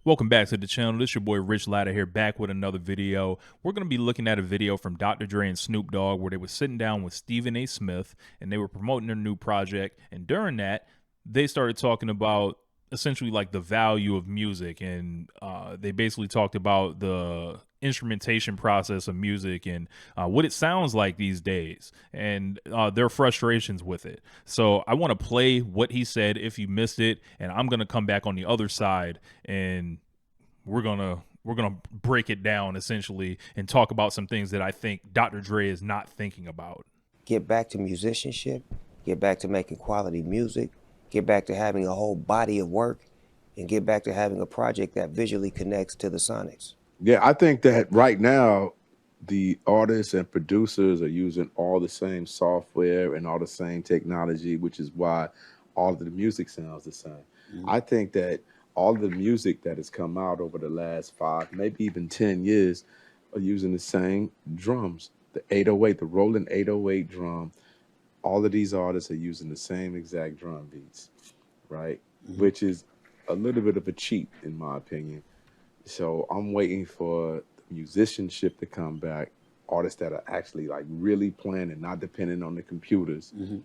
Welcome back to the channel. This is your boy Rich Latta here, back with another video. We're going to be looking at a video from Dr. Dre and Snoop Dogg where they were sitting down with Stephen A. Smith and they were promoting their new project. And during that, they started talking about essentially like the value of music, and they basically talked about the instrumentation process of music and what it sounds like these days and their frustrations with it. So I want to play what he said if you missed it, and I'm going to come back on the other side and we're going to break it down essentially and talk about some things that I think Dr. Dre is not thinking about. Get back to musicianship, get back to making quality music, get back to having a whole body of work, and get back to having a project that visually connects to the sonics. Yeah, I think that right now, the artists and producers are using all the same software and all the same technology, which is why all of the music sounds the same. Mm-hmm. I think that all the music that has come out over the last 5, maybe even 10 years are using the same drums, the 808, the rolling 808 drum. All of these artists are using the same exact drum beats, right? Mm-hmm. Which is a little bit of a cheat, in my opinion. So I'm waiting for musicianship to come back, artists that are actually like really playing and not depending on the computers. Mm-hmm.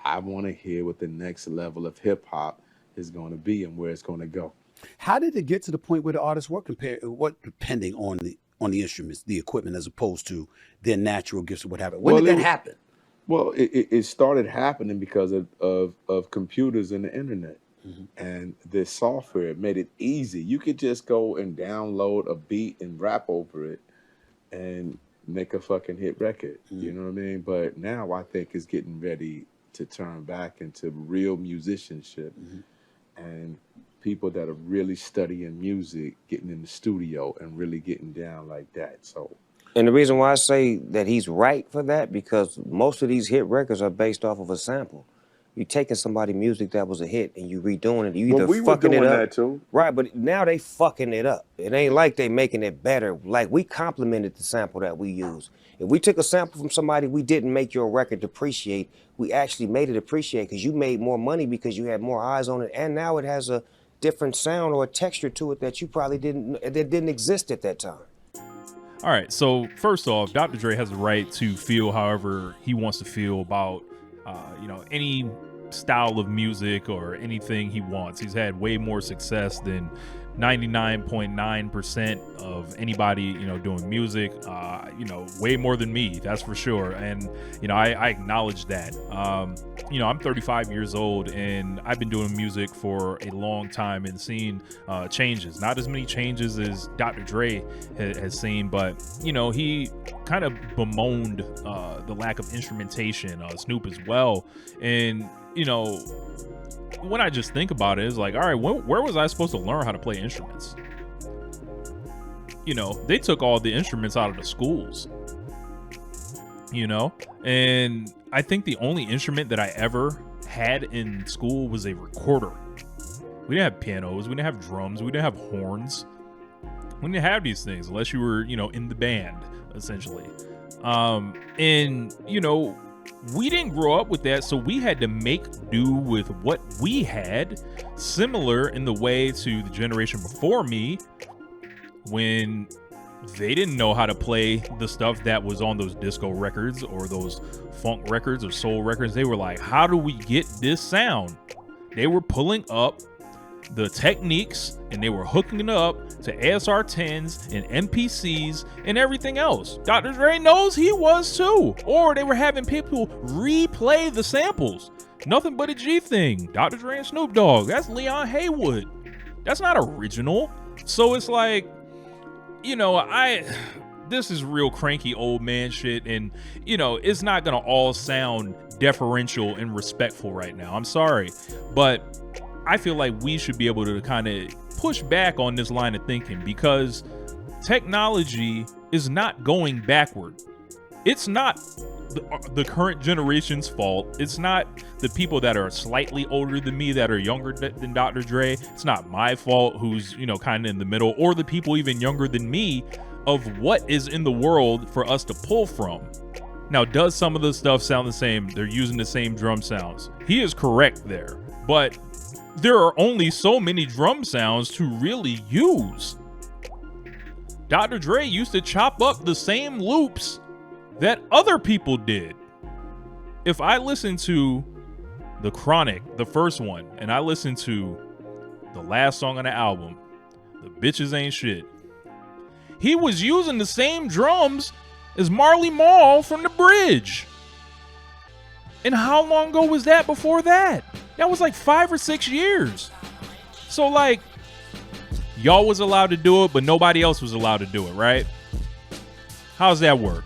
I want to hear what the next level of hip hop is going to be and where it's going to go. How did it get to the point where the artists were depending on the instruments, the equipment, as opposed to their natural gifts or what have you? When did that happen? Well, it started happening because of computers and the internet. Mm-hmm. And this software made it easy. You could just go and download a beat and rap over it and make a fucking hit record. Mm-hmm. You know what I mean? But now I think it's getting ready to turn back into real musicianship. Mm-hmm. And people that are really studying music, getting in the studio and really getting down like that. So. And the reason why I say that he's right for that, because most of these hit records are based off of a sample. You're taking somebody's music that was a hit and you redoing it. You either fucking it up, that too. Right? But now they fucking it up. It ain't like they making it better. Like, we complimented the sample that we use. If we took a sample from somebody, we didn't make your record depreciate. We actually made it appreciate because you made more money because you had more eyes on it, and now it has a different sound or a texture to it that you probably didn't exist at that time. All right. So first off, Dr. Dre has the right to feel however he wants to feel about any style of music or anything he wants. He's had way more success than 99.9% of anybody, doing music, way more than me, that's for sure. And, I acknowledge that. I'm 35 years old and I've been doing music for a long time and seen changes, not as many changes as Dr. Dre has seen, but, he kind of bemoaned the lack of instrumentation, Snoop as well. And, when I just think about it, it's like, all right, where was I supposed to learn how to play instruments? They took all the instruments out of the schools, and I think the only instrument that I ever had in school was a recorder. We didn't have pianos, we didn't have drums, we didn't have horns. We didn't have these things unless you were, in the band, essentially. We didn't grow up with that, so we had to make do with what we had, similar in the way to the generation before me, when they didn't know how to play the stuff that was on those disco records or those funk records or soul records. They were like, how do we get this sound? They were pulling up the techniques and they were hooking it up to ASR 10s and MPCs and everything else. Dr. Dre knows he was too. Or they were having people replay the samples. Nothing but a G thing. Dr. Dre and Snoop Dogg. That's Leon Haywood. That's not original. So it's like, this is real cranky old man shit, and it's not gonna all sound deferential and respectful right now. I'm sorry, but I feel like we should be able to kind of push back on this line of thinking, because technology is not going backward. It's not the current generation's fault. It's not the people that are slightly older than me that are younger than Dr. Dre. It's not my fault, who's, kind of in the middle, or the people even younger than me, of what is in the world for us to pull from. Now, does some of the stuff sound the same? They're using the same drum sounds. He is correct there. but there are only so many drum sounds to really use. Dr. Dre used to chop up the same loops that other people did. If I listen to The Chronic, the first one, and I listen to the last song on the album, The Bitches Ain't Shit, he was using the same drums as Marley Marl from The Bridge. And how long ago was that before that? That was like 5 or 6 years. So like, y'all was allowed to do it, but nobody else was allowed to do it, right? How's that work?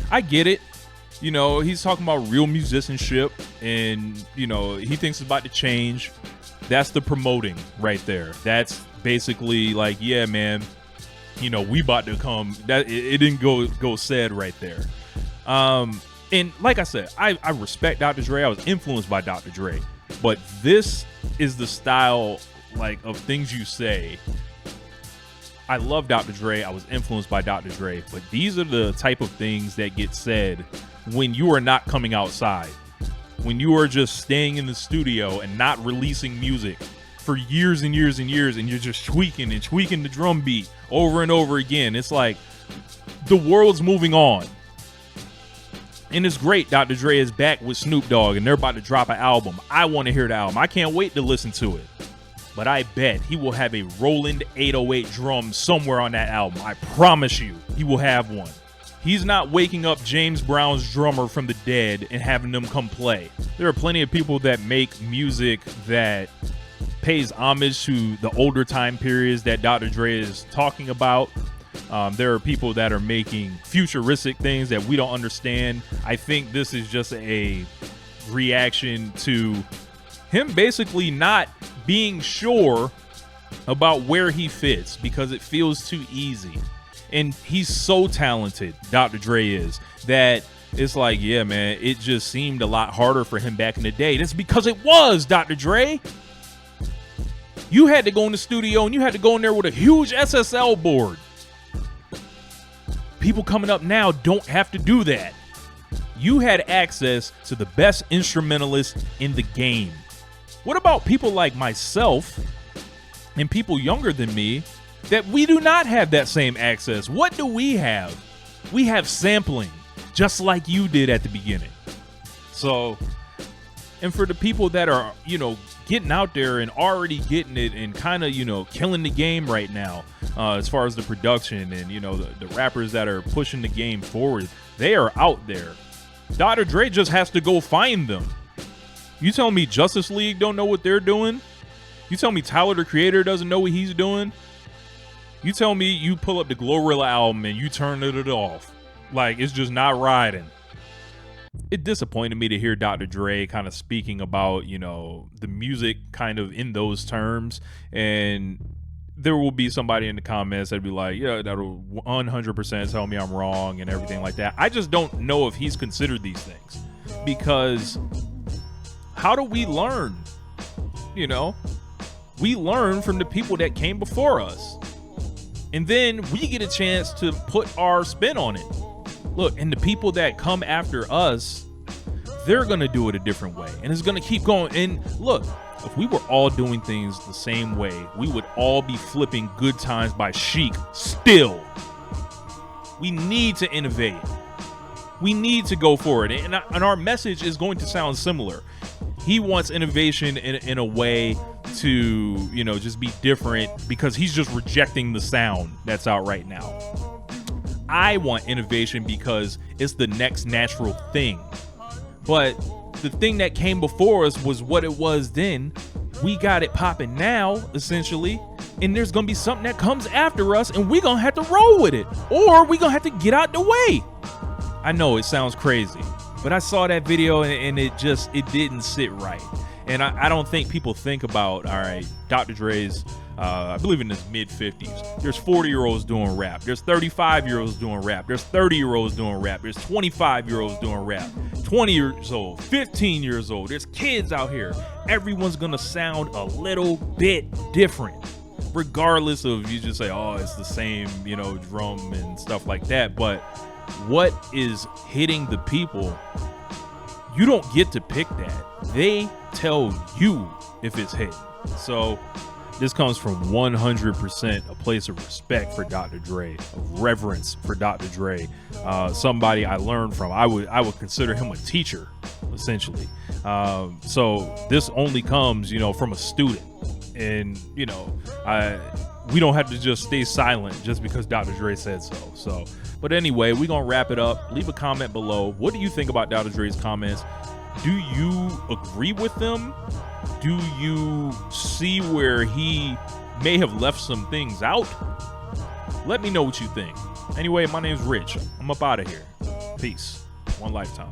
I get it. You know, he's talking about real musicianship and, you know, he thinks it's about to change. That's the promoting right there. That's basically like, yeah, man, you know, we about to come. That it didn't go said right there. And like I said, I respect Dr. Dre. I was influenced by Dr. Dre. But this is the style, like, of things you say. I love Dr. Dre. I was influenced by Dr. Dre. But these are the type of things that get said when you are not coming outside. When you are just staying in the studio and not releasing music for years and years and years, and you're just tweaking and tweaking the drum beat over and over again. It's like the world's moving on. And it's great Dr. Dre is back with Snoop Dogg and they're about to drop an album. I want to hear the album. I can't wait to listen to it. But I bet he will have a Roland 808 drum somewhere on that album. I promise you, he will have one. He's not waking up James Brown's drummer from the dead and having them come play. There are plenty of people that make music that pays homage to the older time periods that Dr. Dre is talking about. There are people that are making futuristic things that we don't understand. I think this is just a reaction to him basically not being sure about where he fits because it feels too easy. And he's so talented, Dr. Dre is, that it's like, yeah, man, it just seemed a lot harder for him back in the day. That's because it was, Dr. Dre. You had to go in the studio and you had to go in there with a huge SSL board. People coming up now don't have to do that. You had access to the best instrumentalists in the game. What about people like myself and people younger than me that we do not have that same access? What do we have? We have sampling, just like you did at the beginning. So, and for the people that are, you know, getting out there and already getting it and kind of, you know, killing the game right now, as far as the production and, you know, the rappers that are pushing the game forward, they are out there. Dr. Dre just has to go find them. You tell me Justice League don't know what they're doing? You tell me Tyler, the Creator, doesn't know what he's doing? You tell me you pull up the Glorilla album and you turn it off. Like, it's just not riding. It disappointed me to hear Dr. Dre kind of speaking about, you know, the music kind of in those terms. And there will be somebody in the comments that'd be like, yeah, that'll 100% tell me I'm wrong and everything like that. I just don't know if he's considered these things. Because how do we learn? You know, we learn from the people that came before us. And then we get a chance to put our spin on it. Look, and the people that come after us, they're going to do it a different way. And it's going to keep going. And look, if we were all doing things the same way, we would all be flipping Good Times by Chic still. We need to innovate. We need to go forward. And our message is going to sound similar. He wants innovation in a way to, you know, just be different because he's just rejecting the sound that's out right now. I want innovation because it's the next natural thing. But the thing that came before us was what it was then. We got it popping now, essentially. And there's going to be something that comes after us and we're going to have to roll with it. Or we're going to have to get out the way. I know it sounds crazy, but I saw that video and it didn't sit right. And I don't think people think about, all right, Dr. Dre's, I believe in his mid-50s. There's 40-year-olds doing rap. There's 35-year-olds doing rap. There's 30-year-olds doing rap. There's 25-year-olds doing rap. 20 years old, 15 years old. There's kids out here. Everyone's going to sound a little bit different, regardless of you just say, oh, it's the same, you know, drum and stuff like that. But what is hitting the people, you don't get to pick that. They tell you if it's hidden. So this comes from 100% a place of respect for Dr. Dre, of reverence for Dr. Dre, somebody I learned from. I would consider him a teacher, essentially. So this only comes, from a student, and we don't have to just stay silent just because Dr. Dre said so. So, but anyway, we're gonna wrap it up. Leave a comment below. What do you think about Dr. Dre's comments? Do you agree with them? Do you see where he may have left some things out? Let me know what you think. Anyway, my name's Rich. I'm up out of here. Peace. One lifetime.